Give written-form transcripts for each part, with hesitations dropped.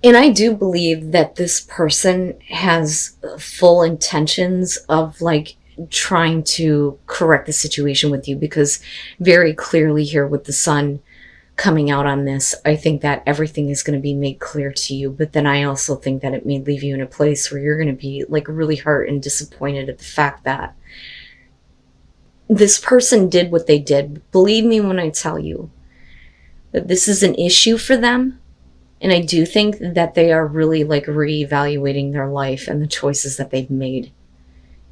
And I do believe that this person has full intentions of like trying to correct the situation with you, because very clearly here with the sun coming out on this, I think that everything is going to be made clear to you. But then I also think that it may leave you in a place where you're going to be like really hurt and disappointed at the fact that this person did what they did. Believe me when I tell you that this is an issue for them. And I do think that they are really like reevaluating their life and the choices that they've made.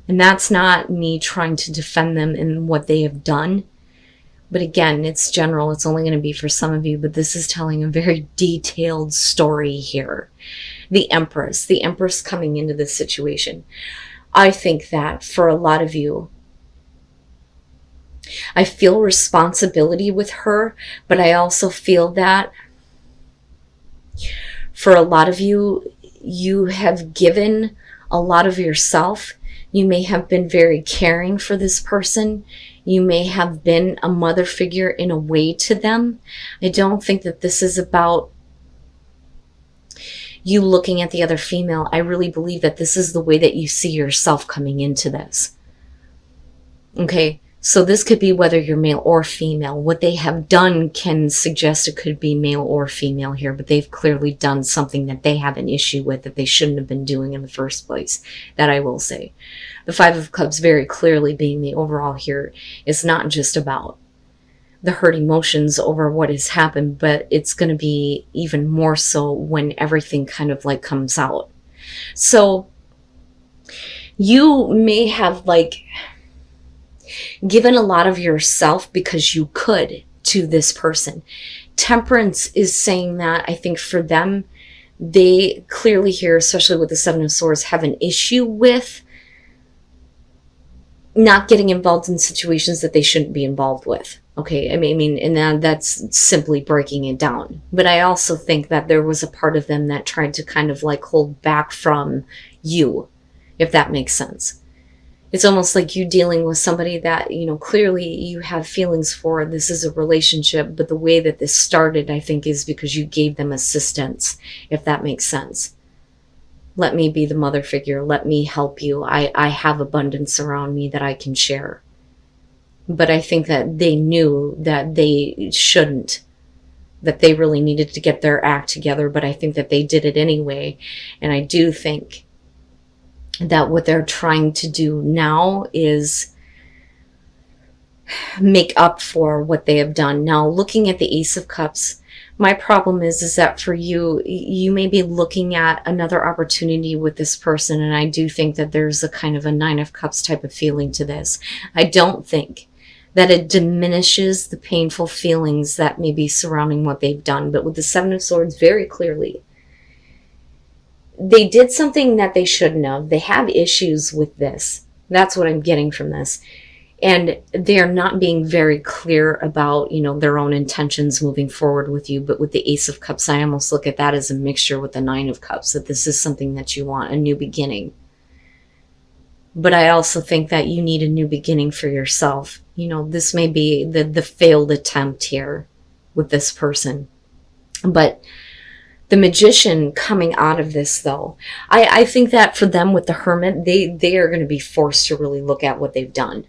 And that's not me trying to defend them in what they have done. But again, it's general. It's only going to be for some of you. But this is telling a very detailed story here. The Empress coming into this situation. I think that for a lot of you, I feel responsibility with her, but I also feel that for a lot of you, you have given a lot of yourself. You may have been very caring for this person. You may have been a mother figure in a way to them. I don't think that this is about you looking at the other female. I really believe that this is the way that you see yourself coming into this. Okay? So this could be whether you're male or female. What they have done can suggest it could be male or female here, but they've clearly done something that they have an issue with that they shouldn't have been doing in the first place. That I will say. The Five of Cups very clearly being the overall here is not just about the hurt emotions over what has happened, but it's going to be even more so when everything kind of like comes out. So you may have like given a lot of yourself because you could to this person. Temperance is saying that I think for them, they clearly here, especially with the Seven of Swords, have an issue with not getting involved in situations that they shouldn't be involved with. Okay, I mean, and that's simply breaking it down. But I also think that there was a part of them that tried to kind of like hold back from you, if that makes sense. It's almost like you dealing with somebody that, you know, clearly you have feelings for. This is a relationship, but the way that this started, I think, is because you gave them assistance, if that makes sense. Let me be the mother figure. Let me help you. I have abundance around me that I can share. But I think that they knew that they shouldn't, that they really needed to get their act together, but I think that they did it anyway. And I do think that what they're trying to do now is make up for what they have done. Now, looking at the Ace of Cups, my problem is that for you, you may be looking at another opportunity with this person, and I do think that there's a kind of a Nine of Cups type of feeling to this. I don't think that it diminishes the painful feelings that may be surrounding what they've done, but with the Seven of Swords, very clearly, they did something that they shouldn't have. They have issues with this. That's what I'm getting from this. And they're not being very clear about, you know, their own intentions moving forward with you. But with the Ace of Cups, I almost look at that as a mixture with the Nine of Cups, that this is something that you want, a new beginning. But I also think that you need a new beginning for yourself. You know, this may be the failed attempt here with this person. But the Magician coming out of this, though, I think that for them with the Hermit, they are going to be forced to really look at what they've done.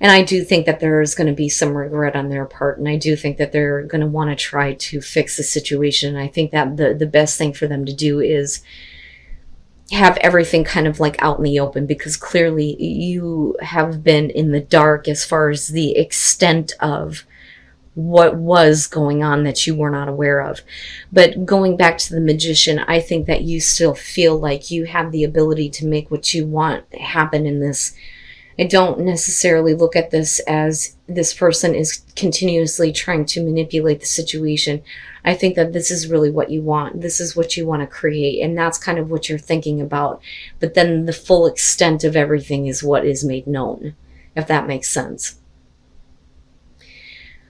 And I do think that there is going to be some regret on their part. And I do think that they're going to want to try to fix the situation. And I think that the best thing for them to do is have everything kind of like out in the open, because clearly you have been in the dark as far as the extent of what was going on that you were not aware of. But going back to the Magician, I think that you still feel like you have the ability to make what you want happen in this. I don't necessarily look at this as this person is continuously trying to manipulate the situation. I think that this is really what you want. This is what you want to create, and that's kind of what you're thinking about. But then the full extent of everything is what is made known, if that makes sense.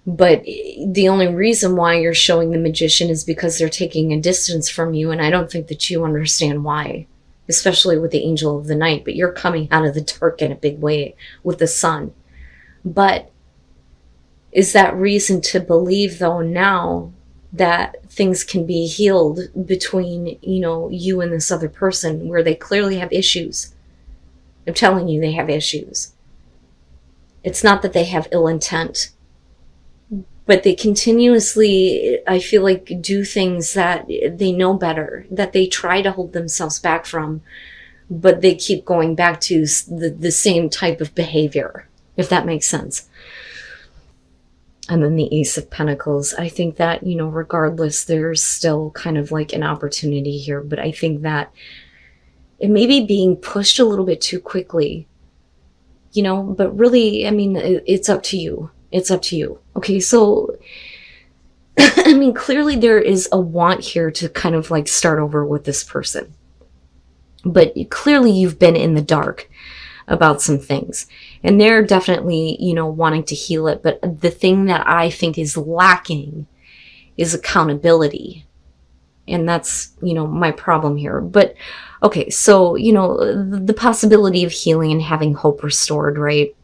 But the only reason why you're showing the Magician is because they're taking a distance from you, and I don't think that you understand why, especially with the Angel of the Night. But you're coming out of the dark in a big way with the Sun. But is that reason to believe, though, now that things can be healed between, you and this other person where they clearly have issues. I'm telling you, they have issues. It's not that they have ill intent, but they continuously, I feel like, do things that they know better, that they try to hold themselves back from, but they keep going back to the same type of behavior, if that makes sense. And then the Ace of Pentacles. I think that, regardless, there's still kind of like an opportunity here, but I think that it may be being pushed a little bit too quickly, but really, I mean, it's up to you. It's up to you. Okay, so, I mean, clearly there is a want here to kind of like start over with this person. But clearly you've been in the dark about some things. And they're definitely, wanting to heal it. But the thing that I think is lacking is accountability. And that's, my problem here. But, okay, so, the possibility of healing and having hope restored, right?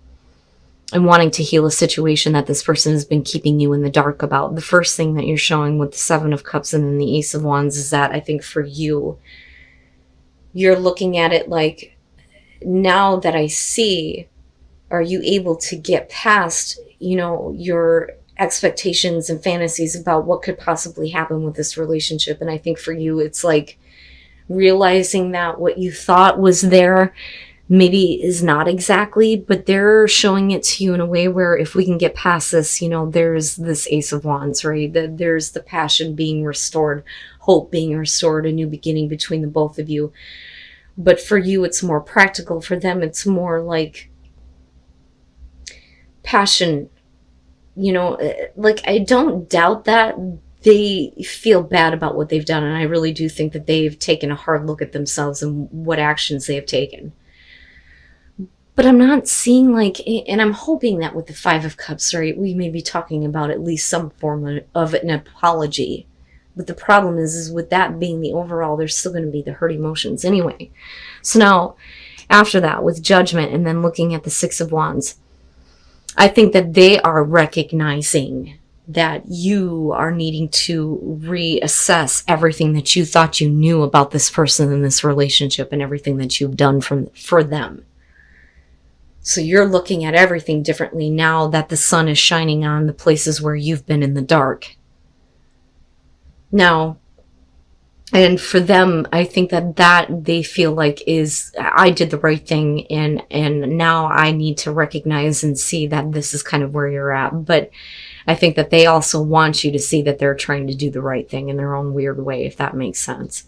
And wanting to heal a situation that this person has been keeping you in the dark about. The first thing that you're showing with the Seven of Cups and then the Ace of Wands is that I think for you, you're looking at it like, now that I see, are you able to get past, your expectations and fantasies about what could possibly happen with this relationship? And I think for you, it's like realizing that what you thought was there maybe is not exactly, but they're showing it to you in a way where if we can get past this, there's this Ace of Wands, right? There's the passion being restored, hope being restored, a new beginning between the both of you. But for you, it's more practical. For them, it's more like passion. Like, I don't doubt that they feel bad about what they've done. And I really do think that they've taken a hard look at themselves and what actions they have taken. But I'm not seeing like, and I'm hoping that with the Five of Cups, right, we may be talking about at least some form of an apology. But the problem is with that being the overall, there's still going to be the hurt emotions anyway. So now, after that, with Judgment and then looking at the Six of Wands, I think that they are recognizing that you are needing to reassess everything that you thought you knew about this person in this relationship and everything that you've done for them. So you're looking at everything differently now that the sun is shining on the places where you've been in the dark. Now, and for them, I think that they feel like is, I did the right thing, and now I need to recognize and see that this is kind of where you're at. But I think that they also want you to see that they're trying to do the right thing in their own weird way, if that makes sense.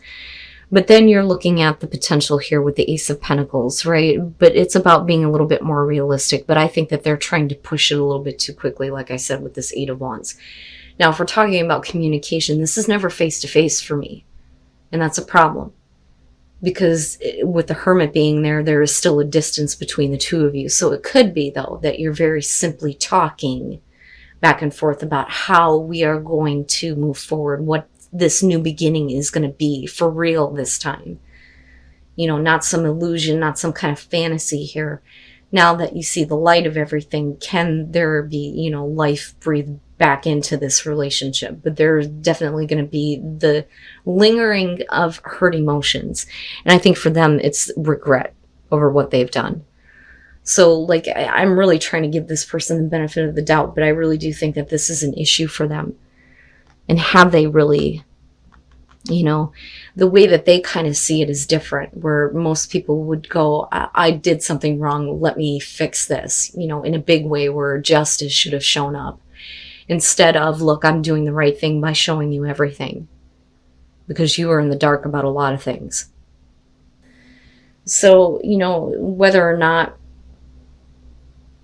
But then you're looking at the potential here with the Ace of Pentacles, right? But it's about being a little bit more realistic. But I think that they're trying to push it a little bit too quickly, like I said, with this Eight of Wands. Now, if we're talking about communication, this is never face-to-face for me. And that's a problem. Because with the Hermit being there, there is still a distance between the two of you. So it could be, though, that you're very simply talking back and forth about how we are going to move forward, what this new beginning is going to be for real this time. Not some illusion, not some kind of fantasy here. Now that you see the light of everything, can there be, life breathed back into this relationship? But there's definitely going to be the lingering of hurt emotions. And I think for them, it's regret over what they've done. So, like, I'm really trying to give this person the benefit of the doubt, but I really do think that this is an issue for them. And have they really, the way that they kind of see it is different, where most people would go, I did something wrong, let me fix this, in a big way where justice should have shown up. Instead of, look, I'm doing the right thing by showing you everything. Because you are in the dark about a lot of things. So, whether or not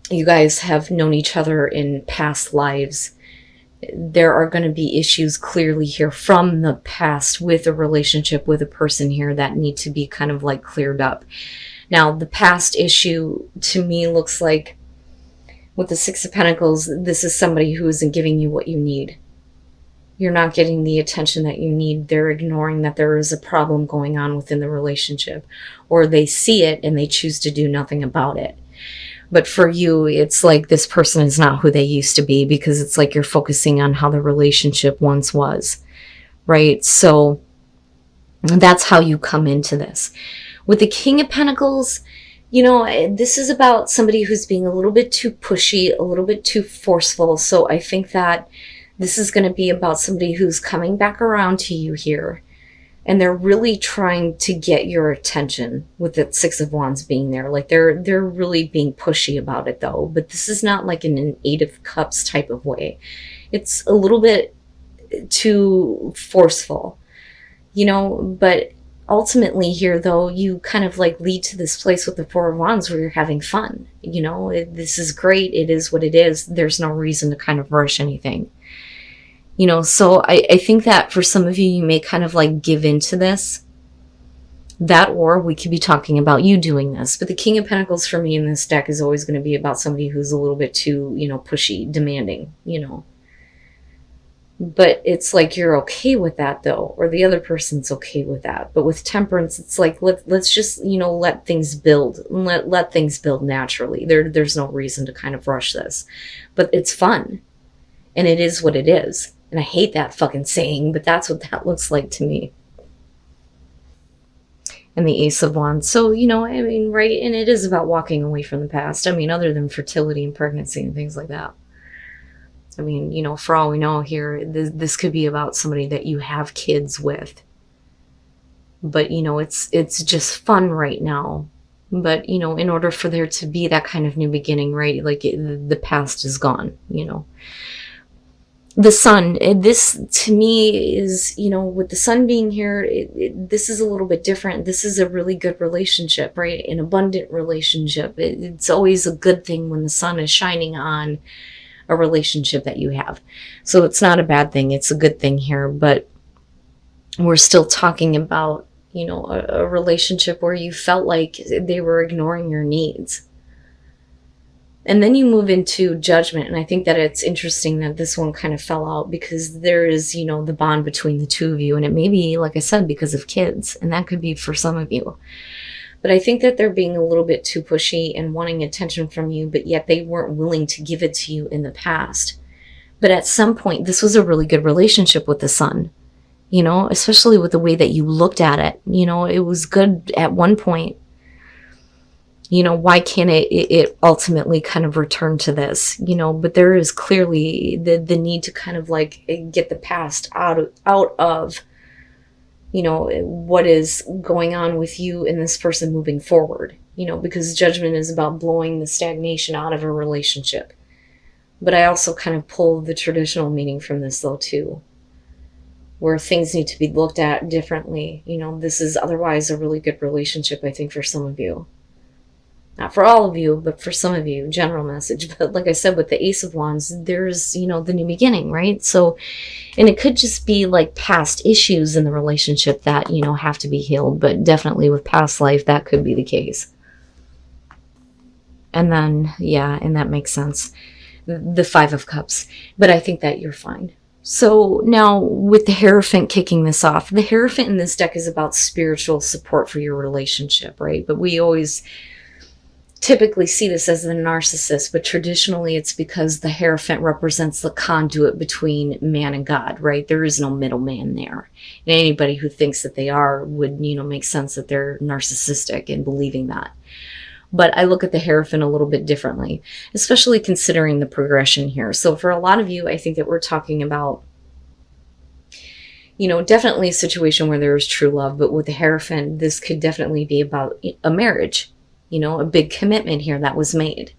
you guys have known each other in past lives, there are going to be issues clearly here from the past with a relationship with a person here that need to be kind of like cleared up. Now, the past issue to me looks like with the Six of Pentacles, this is somebody who isn't giving you what you need. You're not getting the attention that you need. They're ignoring that there is a problem going on within the relationship, or they see it and they choose to do nothing about it. But for you, it's like this person is not who they used to be, because it's like you're focusing on how the relationship once was, right? So that's how you come into this. With the King of Pentacles, this is about somebody who's being a little bit too pushy, a little bit too forceful. So I think that this is going to be about somebody who's coming back around to you here. And they're really trying to get your attention with the Six of Wands being there. Like they're really being pushy about it though. But this is not like in an Eight of Cups type of way. It's a little bit too forceful, but ultimately here though, you kind of like lead to this place with the Four of Wands where you're having fun. This is great. It is what it is. There's no reason to kind of rush anything. So I think that for some of you, you may kind of like give into this. That, or we could be talking about you doing this. But the King of Pentacles for me in this deck is always going to be about somebody who's a little bit too, pushy, demanding, But it's like you're okay with that though, or the other person's okay with that. But with Temperance, it's like let's just let things build, let things build naturally. There's no reason to kind of rush this, but it's fun, and it is what it is. And I hate that fucking saying, but that's what that looks like to me. And the Ace of Wands. So right, and it is about walking away from the past. Other than fertility and pregnancy and things like that. For all we know here, this could be about somebody that you have kids with. But, it's just fun right now. But, in order for there to be that kind of new beginning, right, like the past is gone, The Sun, this to me is, with the Sun being here, this is a little bit different. This is a really good relationship, right? An abundant relationship. It's always a good thing when the sun is shining on a relationship that you have. So it's not a bad thing. It's a good thing here, but we're still talking about, a relationship where you felt like they were ignoring your needs. And then you move into Judgment. And I think that it's interesting that this one kind of fell out because there is, the bond between the two of you. And it may be, like I said, because of kids. And that could be for some of you. But I think that they're being a little bit too pushy and wanting attention from you, but yet they weren't willing to give it to you in the past. But at some point, this was a really good relationship with the Sun, especially with the way that you looked at it. It was good at one point. Why can't it ultimately kind of return to this? But there is clearly the need to kind of like get the past out of what is going on with you and this person moving forward, because Judgment is about blowing the stagnation out of a relationship. But I also kind of pull the traditional meaning from this though too, where things need to be looked at differently. This is otherwise a really good relationship, I think, for some of you. Not for all of you, but for some of you, general message. But like I said, with the Ace of Wands, there's, the new beginning, right? So, and it could just be like past issues in the relationship that, have to be healed. But definitely with past life, that could be the case. And then, yeah, and that makes sense. The Five of Cups. But I think that you're fine. So now with the Hierophant kicking this off, the Hierophant in this deck is about spiritual support for your relationship, right? But we always typically see this as the narcissist, but traditionally it's because the Hierophant represents the conduit between man and God, right? There is no middleman there. And anybody who thinks that they are would, make sense that they're narcissistic in believing that. But I look at the Hierophant a little bit differently, especially considering the progression here. So for a lot of you, I think that we're talking about, definitely a situation where there is true love, but with the Hierophant, this could definitely be about a marriage. A big commitment here that was made.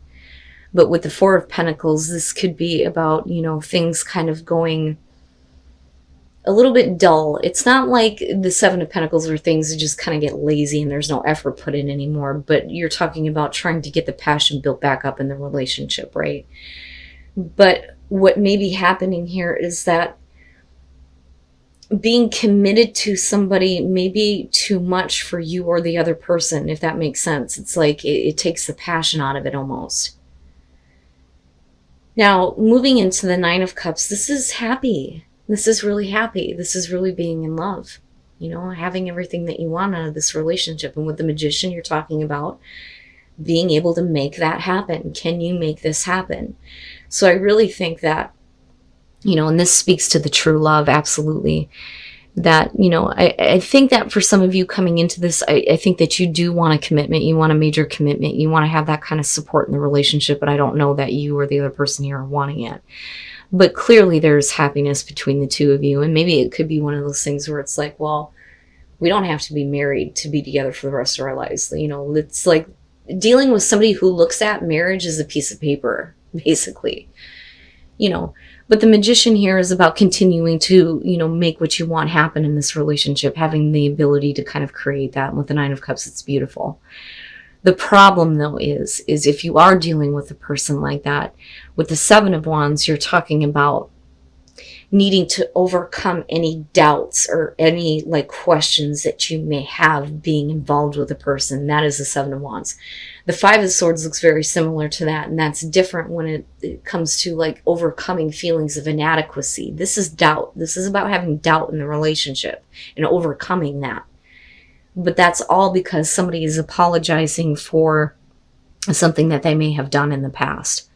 But with the Four of Pentacles, this could be about, things kind of going a little bit dull. It's not like the Seven of Pentacles where things just kind of get lazy and there's no effort put in anymore. But you're talking about trying to get the passion built back up in the relationship, right? But what may be happening here is that being committed to somebody may be too much for you or the other person, if that makes sense. It's like it takes the passion out of it almost. Now, moving into the Nine of Cups, this is happy. This is really happy. This is really being in love. Having everything that you want out of this relationship. And with the Magician, you're talking about being able to make that happen. Can you make this happen? So I really think that, and this speaks to the true love, absolutely. that, I think that for some of you coming into this, I think that you do want a commitment. You want a major commitment. You want to have that kind of support in the relationship, but I don't know that you or the other person here are wanting it. But clearly there's happiness between the two of you. And maybe it could be one of those things where it's like, well, we don't have to be married to be together for the rest of our lives. It's like dealing with somebody who looks at marriage as a piece of paper, basically. But the Magician here is about continuing to, make what you want happen in this relationship, having the ability to kind of create that. And with the Nine of Cups, it's beautiful. The problem, though, is if you are dealing with a person like that, with the Seven of Wands, you're talking about needing to overcome any doubts or any questions that you may have being involved with a person. That is the Seven of Wands. The Five of Swords looks very similar to that, and that's different when it comes to overcoming feelings of inadequacy. This is doubt. This is about having doubt in the relationship and overcoming that. But that's all because somebody is apologizing for something that they may have done in the past.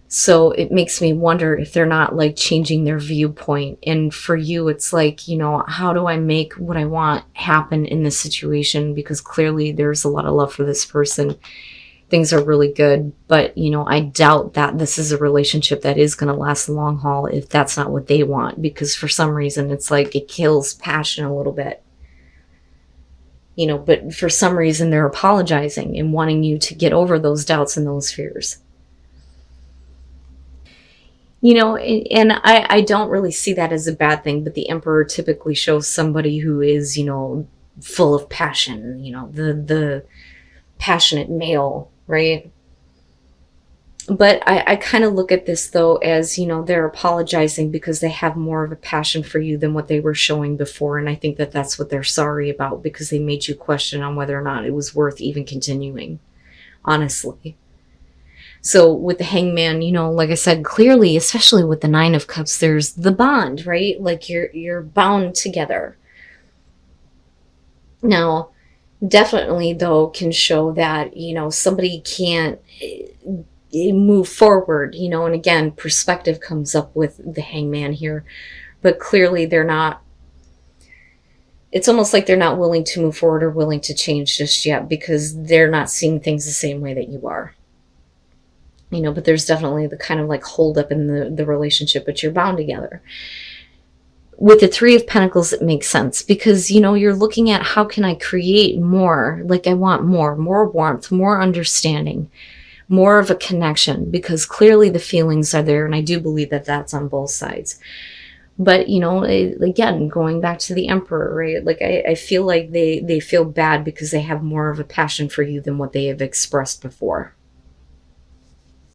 So it makes me wonder if they're not changing their viewpoint. And for you, it's how do I make what I want happen in this situation? Because clearly there's a lot of love for this person. Things are really good. But, I doubt that this is a relationship that is going to last the long haul if that's not what they want. Because for some reason, it's it kills passion a little bit. But for some reason, they're apologizing and wanting you to get over those doubts and those fears. And I don't really see that as a bad thing, but the Emperor typically shows somebody who is, full of passion, the passionate male, right? But I kind of look at this, though, as, they're apologizing because they have more of a passion for you than what they were showing before. And I think that that's what they're sorry about, because they made you question on whether or not it was worth even continuing, honestly. So with the Hangman, like I said, clearly, especially with the Nine of Cups, there's the bond, right? You're bound together. Now, definitely, though, can show that, somebody can't move forward, and again, perspective comes up with the Hangman here, but clearly they're not, it's almost like they're not willing to move forward or willing to change just yet, because they're not seeing things the same way that you are. But there's definitely the kind of hold up in the relationship, but you're bound together. With the Three of Pentacles, it makes sense because, you're looking at how can I create more? I want more warmth, more understanding, more of a connection, because clearly the feelings are there. And I do believe that that's on both sides. But, again, going back to the Emperor, right? I feel like they feel bad because they have more of a passion for you than what they have expressed before.